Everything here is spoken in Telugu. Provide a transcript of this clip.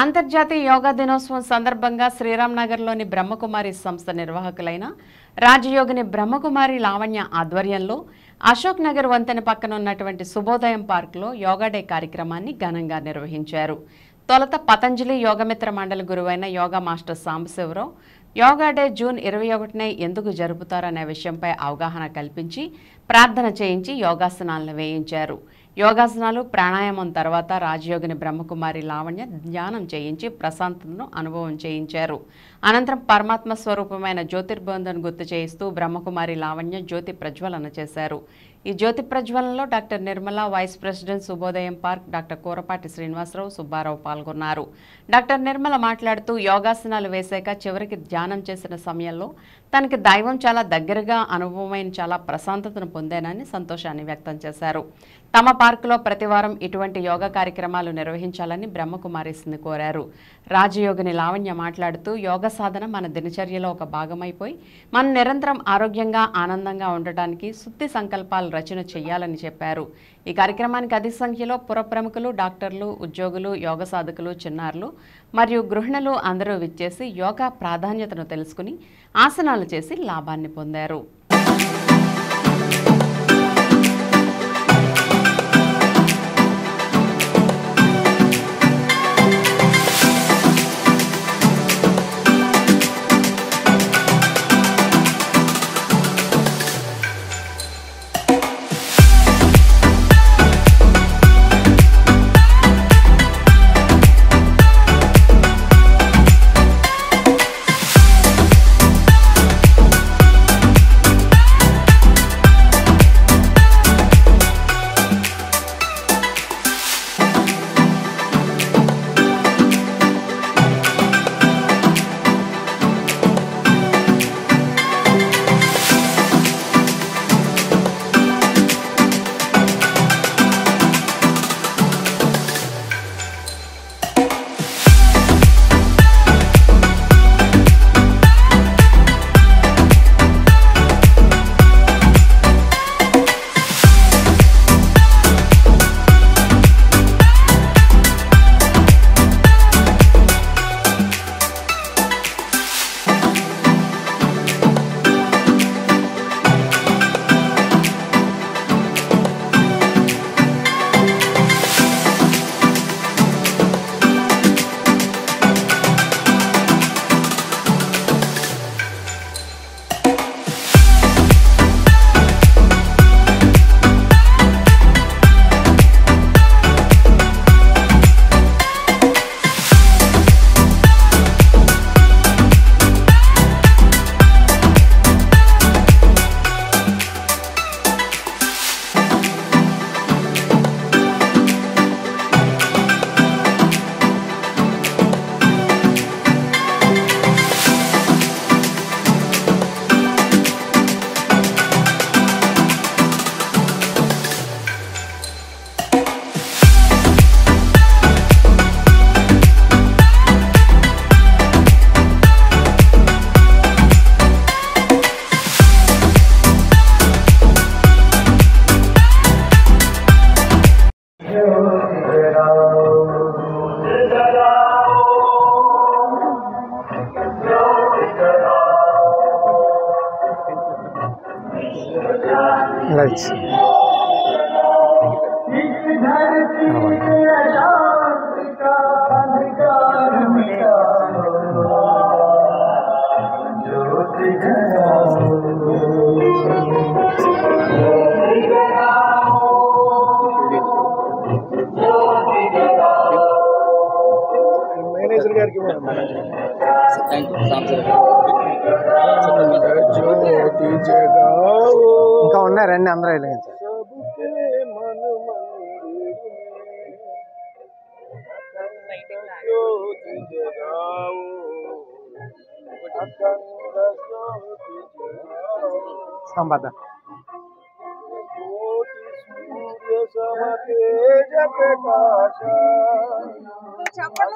అంతర్జాతీయ యోగా దినోత్సవం సందర్భంగా శ్రీరామ్ నగర్లోని బ్రహ్మకుమారి సంస్థ నిర్వాహకులైన రాజయోగిని బ్రహ్మకుమారి లావణ్య ఆధ్వర్యంలో అశోక్ నగర్ వంతెన పక్కన ఉన్నటువంటి శుభోదయం పార్కులో యోగా డే కార్యక్రమాన్ని ఘనంగా నిర్వహించారు. తొలుత పతంజలి యోగమిత్ర మండలి గురువైన yoga master Sambasivarao yoga day June 21న ఎందుకు జరుపుతారనే విషయంపై అవగాహన కల్పించి ప్రార్థన చేయించి యోగాసనాలను వేయించారు. యోగాసనాలు ప్రాణాయామం తర్వాత రాజయోగిని బ్రహ్మకుమారి లావణ్య ధ్యానం చేయించి ప్రశాంతతను అనుభవం చేయించారు. అనంతరం పరమాత్మ స్వరూపమైన జ్యోతిర్బంధను గుర్తు చేయిస్తూ బ్రహ్మకుమారి లావణ్య జ్యోతి ప్రజ్వలన చేశారు. ఈ జ్యోతి ప్రజ్వలనలో డాక్టర్ నిర్మల, వైస్ ప్రెసిడెంట్ శుభోదయం పార్క్ డాక్టర్ కూరపాటి శ్రీనివాసరావు, సుబ్బారావు పాల్గొన్నారు. డాక్టర్ నిర్మల మాట్లాడుతూ యోగాసనాలు వేశాక చివరికి ధ్యానం చేసిన సమయంలో తనకి దైవం చాలా దగ్గరగా అనుభవమైన చాలా ప్రశాంతతను పొందానని సంతోషాన్ని వ్యక్తం చేశారు. తమ పార్కులో ప్రతివారం ఇటువంటి యోగా కార్యక్రమాలు నిర్వహించాలని బ్రహ్మకుమారిని కోరారు. రాజయోగిని లావణ్య మాట్లాడుతూ యోగ సాధన మన దినచర్యలో ఒక భాగమైపోయి మనం నిరంతరం ఆరోగ్యంగా ఆనందంగా ఉండటానికి శుద్ధి సంకల్పాలు రచన చేయాలని చెప్పారు. ఈ కార్యక్రమానికి అధిక సంఖ్యలో పుర ప్రముఖులు, డాక్టర్లు, ఉద్యోగులు, యోగ సాధకులు, చిన్నారులు మరియు గృహిణులు అందరూ విచ్చేసి యోగా ప్రాధాన్యతను తెలుసుకుని ఆసనాలు చేసి లాభాన్ని పొందారు. Lights. మేనేజర్ గారికి ఇంకా ఉన్నారండి అందరూ వెలిగించారు. సంపద చెప్పండి.